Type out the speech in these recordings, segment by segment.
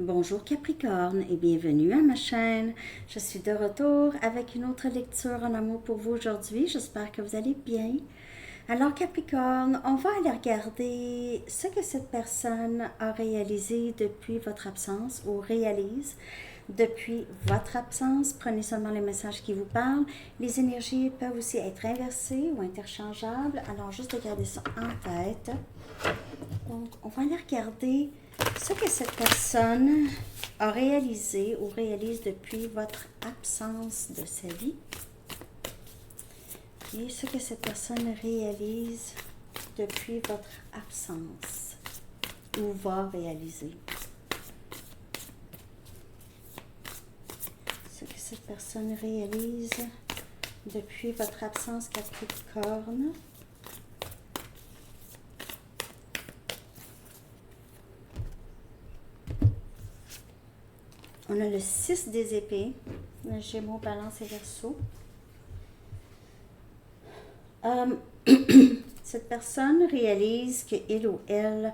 Bonjour Capricorne et bienvenue à ma chaîne. Je suis de retour avec une autre lecture en amour pour vous aujourd'hui. J'espère que vous allez bien. Alors Capricorne, on va aller regarder ce que cette personne a réalisé depuis votre absence ou réalise depuis votre absence. Prenez seulement les messages qui vous parlent. Les énergies peuvent aussi être inversées ou interchangeables. Alors juste de garder ça en tête. Donc on va aller regarder ce que cette personne a réalisé ou réalise depuis votre absence de sa vie et ce que cette personne réalise depuis votre absence ou va réaliser. Ce que cette personne réalise depuis votre absence Capricorne. On a le 6 des épées, le Gémeaux, Balance et Verseau. Cette personne réalise qu'il ou elle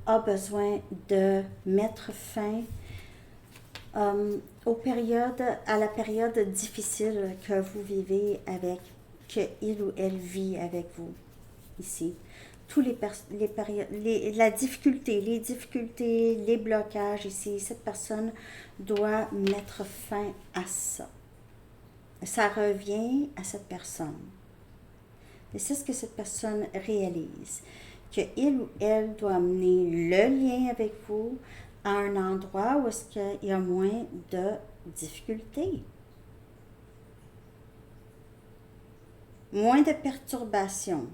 a besoin de mettre fin à la période difficile que vous vivez avec, que il ou elle vit avec vous ici. Tous les périodes, la difficulté, les difficultés, les blocages ici, cette personne doit mettre fin à ça. Ça revient à cette personne. Et c'est ce que cette personne réalise, qu'il ou elle doit amener le lien avec vous à un endroit où est-ce qu'il y a moins de difficultés, moins de perturbations.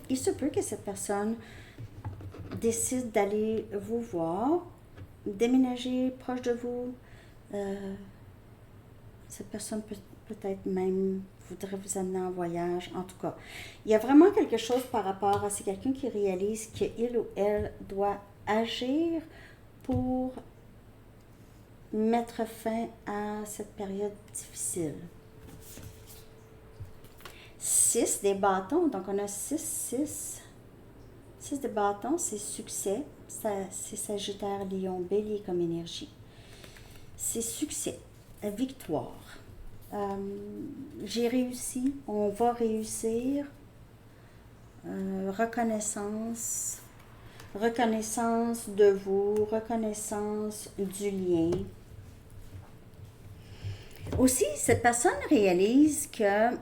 Il se peut que cette personne décide d'aller vous voir, déménager proche de vous. Cette personne peut-être même voudrait vous amener en voyage. En tout cas, il y a vraiment quelque chose par rapport à... C'est quelqu'un qui réalise qu'il ou elle doit agir pour mettre fin à cette période difficile. 6 des bâtons, donc on a 6 de bâtons, c'est succès, c'est Sagittaire, Lion, Bélier comme énergie. C'est succès, victoire. J'ai réussi, on va réussir, reconnaissance de vous, reconnaissance du lien. Aussi, cette personne réalise que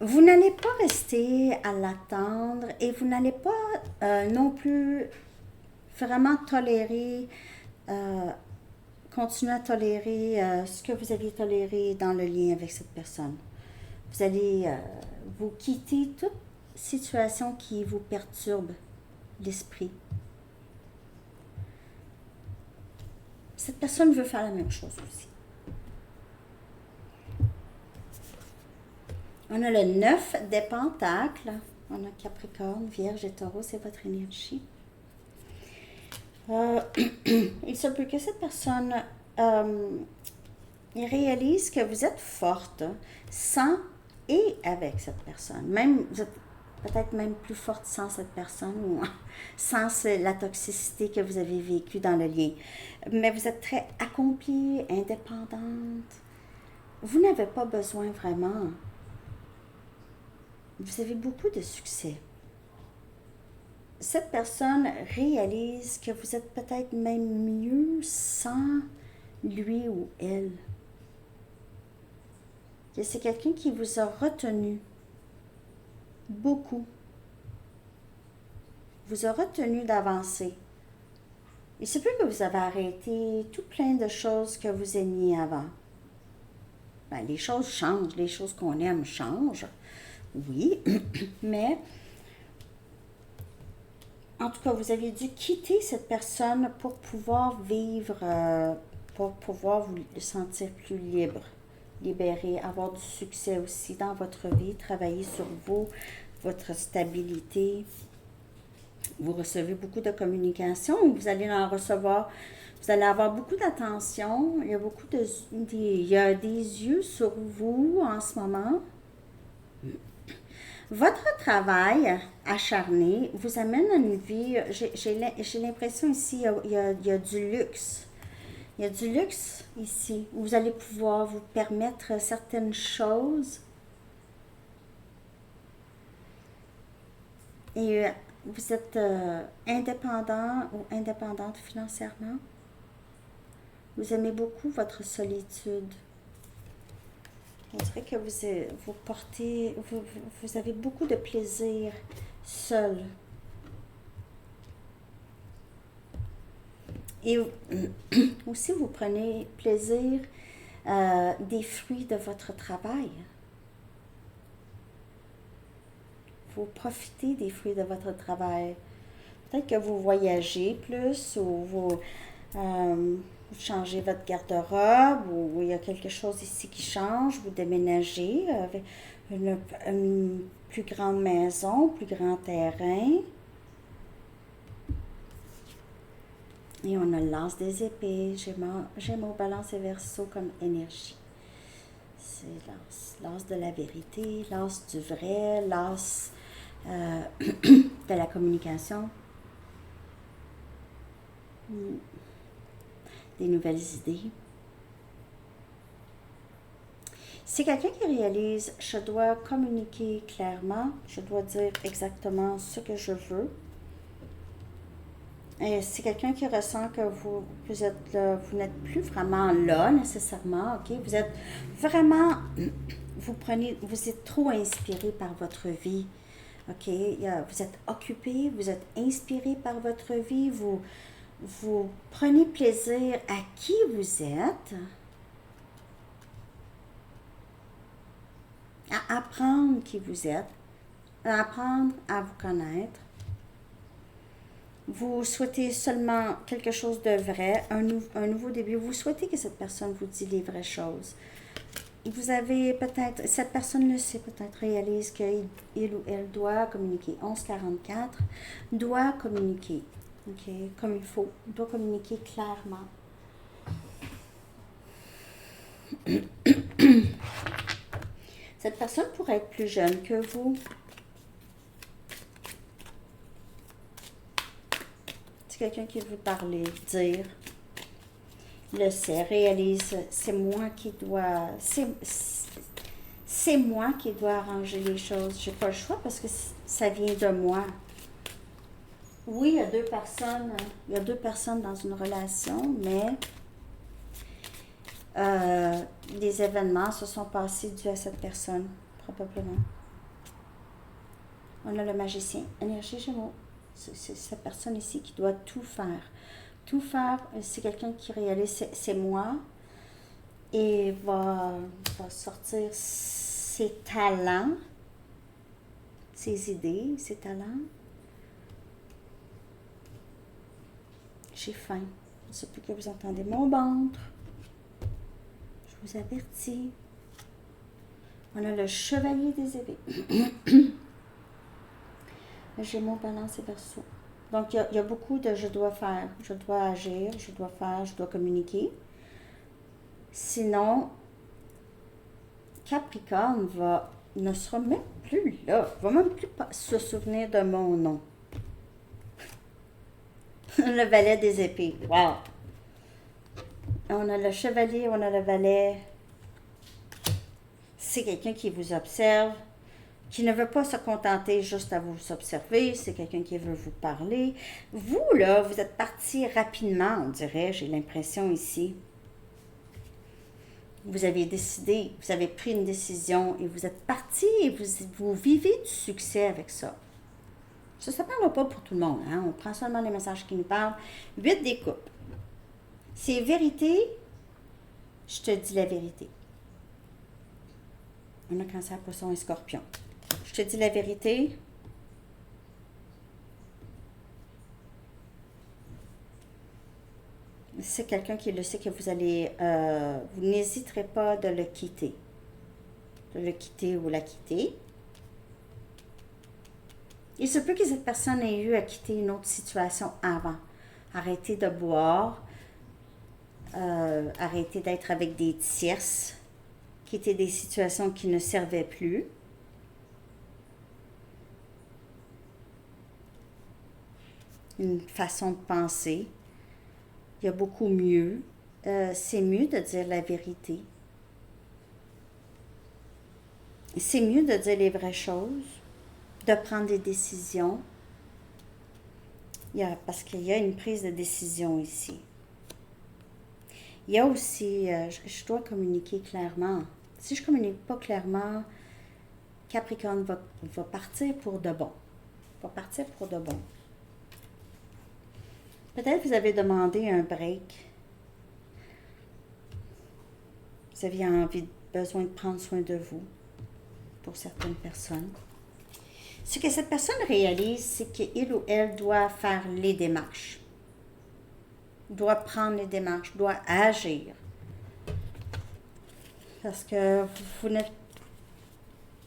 vous n'allez pas rester à l'attendre et vous n'allez pas non plus vraiment tolérer, continuer à tolérer ce que vous aviez toléré dans le lien avec cette personne. Vous allez vous quitter toute situation qui vous perturbe l'esprit. Cette personne veut faire la même chose aussi. On a le 9 des pentacles. On a Capricorne, Vierge et Taureau, c'est votre énergie. Il se peut que cette personne réalise que vous êtes forte sans et avec cette personne. Même, vous êtes peut-être même plus forte sans cette personne ou sans la toxicité que vous avez vécue dans le lien. Mais vous êtes très accomplie, indépendante. Vous n'avez pas besoin vraiment. Vous avez beaucoup de succès. Cette personne réalise que vous êtes peut-être même mieux sans lui ou elle. Que c'est quelqu'un qui vous a retenu beaucoup. Vous a retenu d'avancer. Il se peut que vous avez arrêté tout plein de choses que vous aimiez avant. Ben, les choses changent, les choses qu'on aime changent. Oui, mais en tout cas, vous avez dû quitter cette personne pour pouvoir vivre, pour pouvoir vous sentir plus libre, libéré, avoir du succès aussi dans votre vie, travailler sur vous, votre stabilité. Vous recevez beaucoup de communication, vous allez en recevoir, vous allez avoir beaucoup d'attention, il y a des yeux sur vous en ce moment. Votre travail acharné vous amène à une vie, j'ai l'impression ici, il y a du luxe. Il y a du luxe ici. Vous allez pouvoir vous permettre certaines choses. Et vous êtes indépendant ou indépendante financièrement. Vous aimez beaucoup votre solitude. On dirait que vous portez, vous avez beaucoup de plaisir seul. Et aussi, vous prenez plaisir des fruits de votre travail. Vous profitez des fruits de votre travail. Peut-être que vous voyagez plus ou vous changez votre garde-robe ou il y a quelque chose ici qui change, vous déménagez avec une plus grande maison, plus grand terrain. Et on a l'as des épées, Gémeaux, Balance et Verseau comme énergie. C'est l'as de la vérité, l'as du vrai, l'as de la communication. Des nouvelles idées. C'est quelqu'un qui réalise, je dois communiquer clairement, je dois dire exactement ce que je veux. Et c'est quelqu'un qui ressent que vous êtes là, vous n'êtes plus vraiment là nécessairement, ok? Vous êtes vraiment, vous êtes trop inspiré par votre vie, ok? Vous êtes occupé, vous êtes inspiré par votre vie, vous prenez plaisir à qui vous êtes, à apprendre qui vous êtes, à apprendre à vous connaître. Vous souhaitez seulement quelque chose de vrai, un nouveau début. Vous souhaitez que cette personne vous dise les vraies choses. Vous avez peut-être, cette personne le sait, peut-être réalise qu'il ou elle doit communiquer. 1144 doit communiquer, ok, comme il faut, doit communiquer clairement. Cette personne pourrait être plus jeune que vous. C'est quelqu'un qui veut parler, dire, le sait, réalise, c'est moi qui dois, c'est moi qui dois arranger les choses. J'ai pas le choix parce que ça vient de moi. Oui, il y a deux personnes dans une relation, mais des événements se sont passés dus à cette personne, probablement. On a le magicien, énergie Gémeaux. C'est cette personne ici qui doit tout faire. Tout faire, c'est quelqu'un qui réalise, c'est moi, et va sortir ses talents, ses idées, ses talents. J'ai faim. Je ne sais plus que vous entendez mon ventre. Je vous avertis. On a le chevalier des épées. Le Gémeaux, Balance et Verseau. Donc, il y a beaucoup de je dois faire, je dois agir, je dois faire, je dois communiquer. Sinon, Capricorne ne sera même plus là, va même plus se souvenir de mon nom. Le valet des épées. Wow! On a le chevalier, on a le valet. C'est quelqu'un qui vous observe, qui ne veut pas se contenter juste à vous observer, c'est quelqu'un qui veut vous parler. Vous, là, vous êtes parti rapidement, on dirait, j'ai l'impression ici. Vous avez décidé, vous avez pris une décision et vous êtes parti et vous vivez du succès avec ça. Ça ne parle pas pour tout le monde, hein? On prend seulement les messages qui nous parlent. 8 des coupes. C'est vérité, je te dis la vérité. On a Cancer, Poisson et Scorpion. Je te dis la vérité. C'est quelqu'un qui le sait que vous allez... vous n'hésiterez pas de le quitter. De le quitter ou la quitter. Il se peut que cette personne ait eu à quitter une autre situation avant. Arrêter de boire. Arrêter d'être avec des tierces. Quitter des situations qui ne servaient plus. une façon de penser. Il y a beaucoup mieux. C'est mieux de dire la vérité. C'est mieux de dire les vraies choses, de prendre des décisions. Parce qu'il y a une prise de décision ici. Il y a aussi, je dois communiquer clairement. Si je ne communique pas clairement, Capricorne va partir pour de bon. Va partir pour de bon. Peut-être que vous avez demandé un break. Vous aviez besoin de prendre soin de vous, pour certaines personnes. Ce que cette personne réalise, c'est qu'il ou elle doit faire les démarches. Doit prendre les démarches, doit agir. Parce que vous n'êtes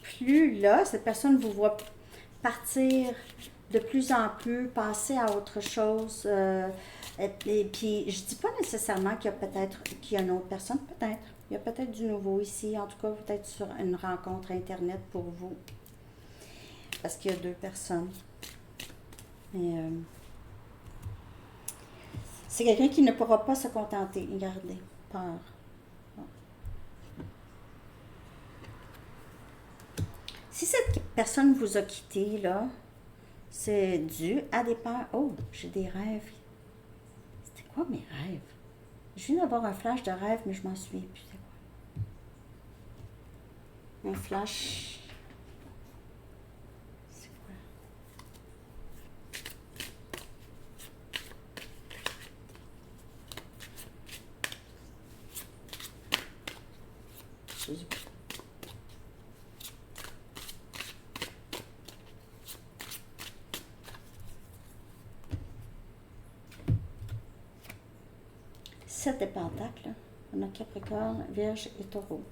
plus là, cette personne vous voit partir de plus en plus, passer à autre chose. Et puis, je dis pas nécessairement qu'il y a une autre personne, peut-être. Il y a peut-être du nouveau ici, en tout cas, peut-être sur une rencontre Internet pour vous. Parce qu'il y a 2 personnes. Mais c'est quelqu'un qui ne pourra pas se contenter. Regardez, peur. Si cette personne vous a quitté, là, c'est dû à des peurs. Oh, j'ai des rêves. C'était quoi mes rêves? Je viens d'avoir un flash de rêve, mais je m'en souviens plus. C'est quoi? Un flash. C'est quoi? Je sais pas. Sept de pentacles. On a Capricorne, Vierge et Taureau.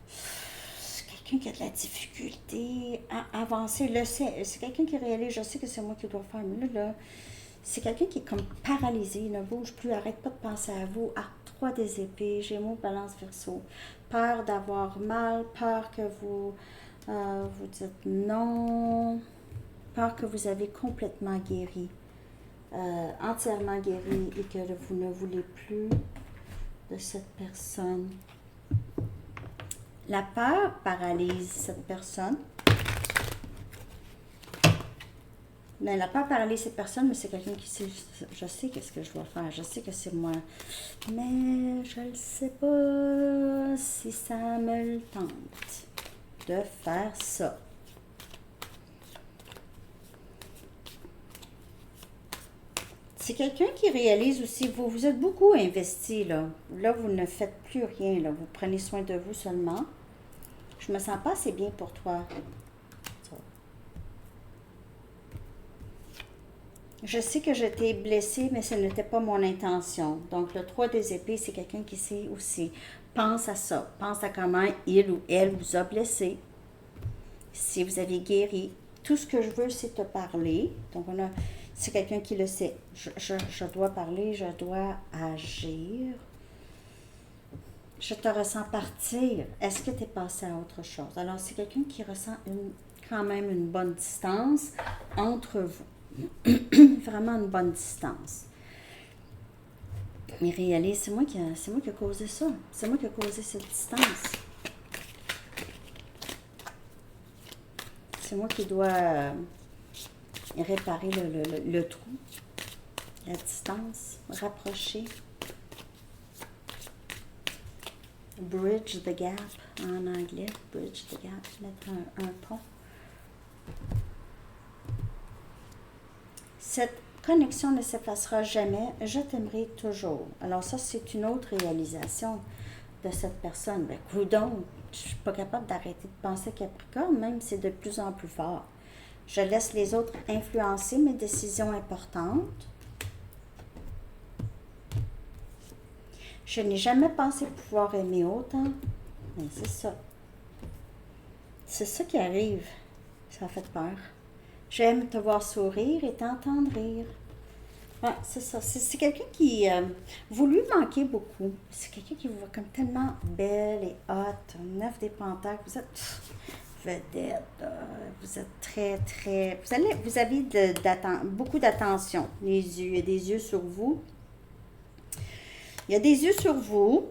C'est quelqu'un qui a de la difficulté à avancer. C'est quelqu'un qui réalise, je sais que c'est moi qui dois faire, mais là, c'est quelqu'un qui est comme paralysé, il ne bouge plus, arrête pas de penser à vous. Arc 3 des épées, Gémeaux, Balance, Verseau. Peur d'avoir mal, peur que vous dites non, peur que vous avez complètement guéri. Entièrement guéri et que vous ne voulez plus de cette personne. La peur paralyse cette personne. Mais la peur paralyse cette personne, mais c'est quelqu'un qui sait, je sais qu'est-ce que je dois faire, je sais que c'est moi. Mais je ne sais pas si ça me tente de faire ça. C'est quelqu'un qui réalise aussi, vous êtes beaucoup investi, là. Là, vous ne faites plus rien, là. Vous prenez soin de vous seulement. Je me sens pas assez bien pour toi. Je sais que je t'ai blessé, mais ce n'était pas mon intention. Donc, le 3 des épées, c'est quelqu'un qui sait aussi. Pense à ça. Pense à comment il ou elle vous a blessé. Si vous avez guéri. Tout ce que je veux, c'est te parler. Donc, c'est quelqu'un qui le sait. Je dois parler, je dois agir. Je te ressens partir. Est-ce que tu es passé à autre chose? Alors, c'est quelqu'un qui ressent quand même une bonne distance entre vous. Vraiment une bonne distance. Mais réalise, c'est moi qui ai causé ça. C'est moi qui ai causé cette distance. C'est moi qui dois réparer le trou, la distance, rapprocher. Bridge the gap en anglais. Bridge the gap, mettre un pont. Cette connexion ne s'effacera jamais. Je t'aimerai toujours. Alors ça, c'est une autre réalisation de cette personne. Ben, coudonc, je ne suis pas capable d'arrêter de penser Capricorne, même si c'est de plus en plus fort. Je laisse les autres influencer mes décisions importantes. Je n'ai jamais pensé pouvoir aimer autant. Mais c'est ça. C'est ça qui arrive. Ça a fait peur. J'aime te voir sourire et t'entendre rire. Ouais, c'est ça. C'est quelqu'un qui... vous lui manquez beaucoup. C'est quelqu'un qui vous voit comme tellement belle et haute. 9 des pentacles. Vous êtes vedette. Vous êtes très, très... Vous avez beaucoup d'attention. Les yeux, il y a des yeux sur vous. Il y a des yeux sur vous.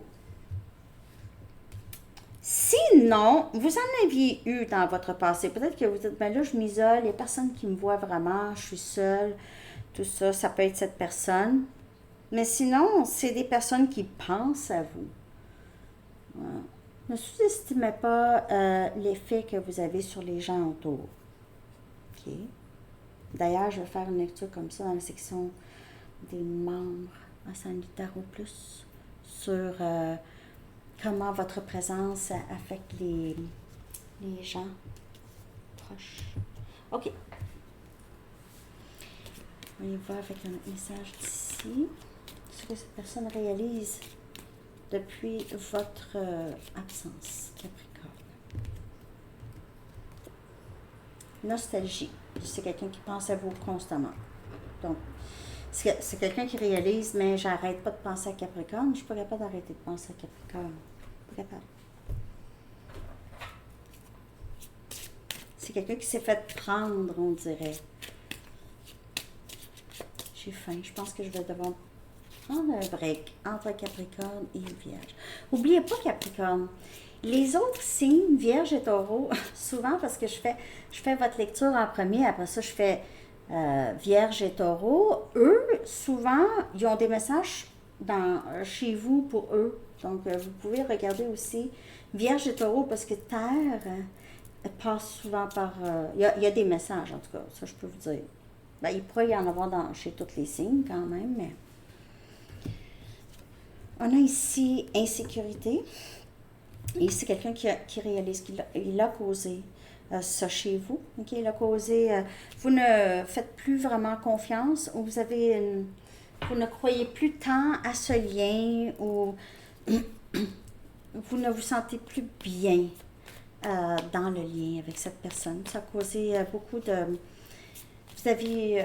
Sinon, vous en aviez eu dans votre passé. Peut-être que vous dites, ben là, je m'isole, il n'y a personne qui me voit vraiment, je suis seule. Tout ça, ça peut être cette personne. Mais sinon, c'est des personnes qui pensent à vous. Voilà. Ne sous-estimez pas l'effet que vous avez sur les gens autour. OK? D'ailleurs, je vais faire une lecture comme ça dans la section des membres à Sanitaro Plus sur comment votre présence affecte les gens proches. OK. On y va avec un message d'ici. Ce que cette personne réalise depuis votre absence, Capricorne. Nostalgie. C'est quelqu'un qui pense à vous constamment. Donc, c'est quelqu'un qui réalise, mais j'arrête pas de penser à Capricorne. Je suis pas capable d'arrêter de penser à Capricorne. Pas capable. C'est quelqu'un qui s'est fait prendre, on dirait. J'ai faim. Je pense que je vais devoir prendre un break entre Capricorne et Vierge. N'oubliez pas Capricorne. Les autres signes, Vierge et Taureau, souvent parce que je fais votre lecture en premier, après ça je fais Vierge et Taureau, eux, souvent, ils ont des messages chez vous pour eux. Donc, vous pouvez regarder aussi Vierge et Taureau parce que Terre passe souvent par... Il y a des messages, en tout cas, ça je peux vous dire. Ben, il pourrait y en avoir chez tous les signes quand même, mais... On a ici insécurité. Et c'est quelqu'un qui réalise qu'il a causé ça chez vous. Okay? Il a causé... vous ne faites plus vraiment confiance ou vous ne croyez plus tant à ce lien ou vous ne vous sentez plus bien dans le lien avec cette personne. Ça a causé beaucoup de... Vous avez...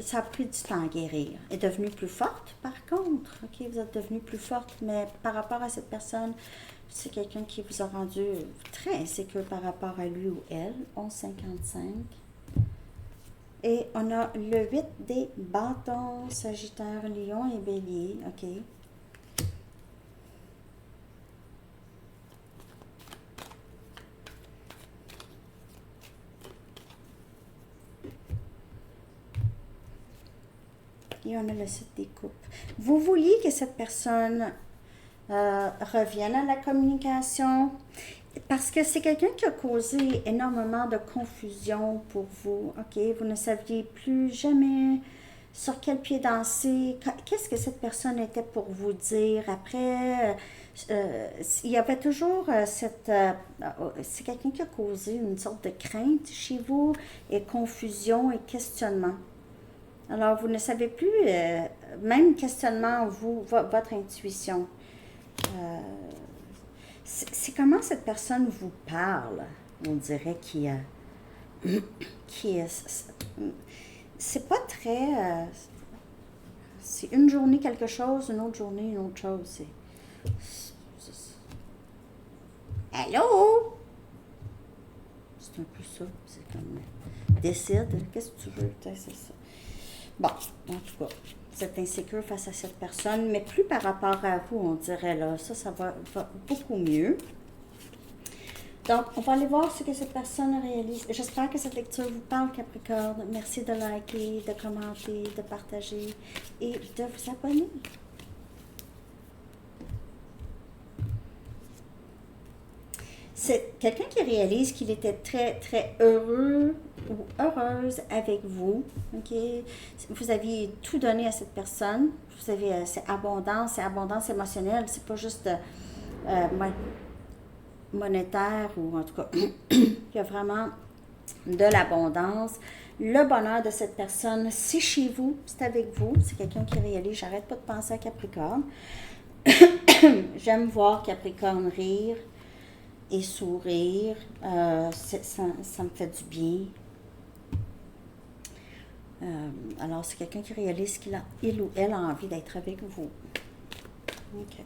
ça a pris du temps à guérir. Elle est devenue plus forte, par contre. OK, vous êtes devenue plus forte, mais par rapport à cette personne, c'est quelqu'un qui vous a rendu très insécure par rapport à lui ou elle. 11,55. Et on a le 8 des bâtons, Sagittaire, Lion et Bélier. OK. Et on a le 7 des coupes. Vous vouliez que cette personne revienne à la communication parce que c'est quelqu'un qui a causé énormément de confusion pour vous. OK, vous ne saviez plus jamais sur quel pied danser. Qu'est-ce que cette personne était pour vous dire après? Il y avait toujours c'est quelqu'un qui a causé une sorte de crainte chez vous et confusion et questionnement. Alors, vous ne savez plus, même questionnement, votre intuition. C'est comment cette personne vous parle, on dirait, c'est pas très... c'est une journée quelque chose, une autre journée une autre chose. Allô? C'est un peu ça. C'est comme... Décide, qu'est-ce que tu veux? C'est ça. Bon, en tout cas, vous êtes insécure face à cette personne, mais plus par rapport à vous, on dirait là. Ça va beaucoup mieux. Donc, on va aller voir ce que cette personne réalise. J'espère que cette lecture vous parle, Capricorne. Merci de liker, de commenter, de partager et de vous abonner. C'est quelqu'un qui réalise qu'il était très, très heureux ou heureuse avec vous. Okay? Vous aviez tout donné à cette personne. Vous avez c'est abondance émotionnelle. C'est pas juste monétaire ou en tout cas, il y a vraiment de l'abondance. Le bonheur de cette personne, c'est chez vous, c'est avec vous. C'est quelqu'un qui réalise, j'arrête pas de penser à Capricorne. J'aime voir Capricorne rire et sourire, ça me fait du bien. Alors, c'est quelqu'un qui réalise qu'il ou elle a envie d'être avec vous. OK.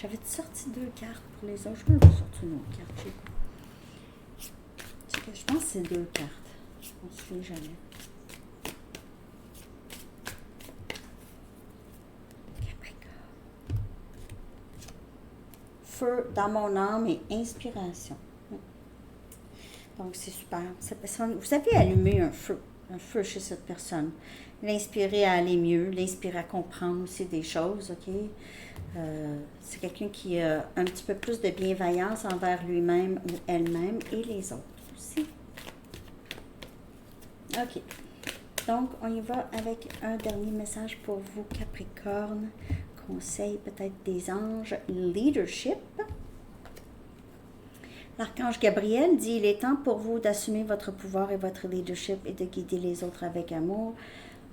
J'avais sorti 2 cartes pour les autres. Je vais vous sortir une autre carte. Je pense que c'est 2 cartes. On ne se souvient jamais. Feu dans mon âme et inspiration. Donc, c'est super. Cette personne, vous avez allumé un feu chez cette personne. L'inspirer à aller mieux, l'inspirer à comprendre aussi des choses, OK? C'est quelqu'un qui a un petit peu plus de bienveillance envers lui-même ou elle-même et les autres aussi. OK. Donc, on y va avec un dernier message pour vous, Capricorne. Conseil peut-être des anges. Leadership. L'archange Gabriel dit, il est temps pour vous d'assumer votre pouvoir et votre leadership et de guider les autres avec amour.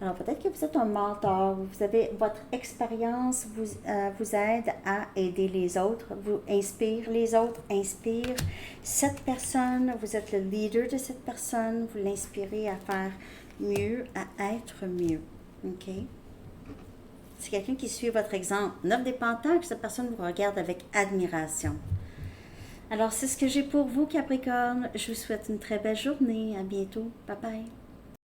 Alors peut-être que vous êtes un mentor, vous avez votre expérience vous aide à aider les autres, vous inspire les autres, inspire cette personne, vous êtes le leader de cette personne, vous l'inspirez à faire mieux, à être mieux. OK? C'est quelqu'un qui suit votre exemple. 9 des Pentacles, cette personne vous regarde avec admiration. Alors, c'est ce que j'ai pour vous, Capricorne. Je vous souhaite une très belle journée. À bientôt. Bye bye.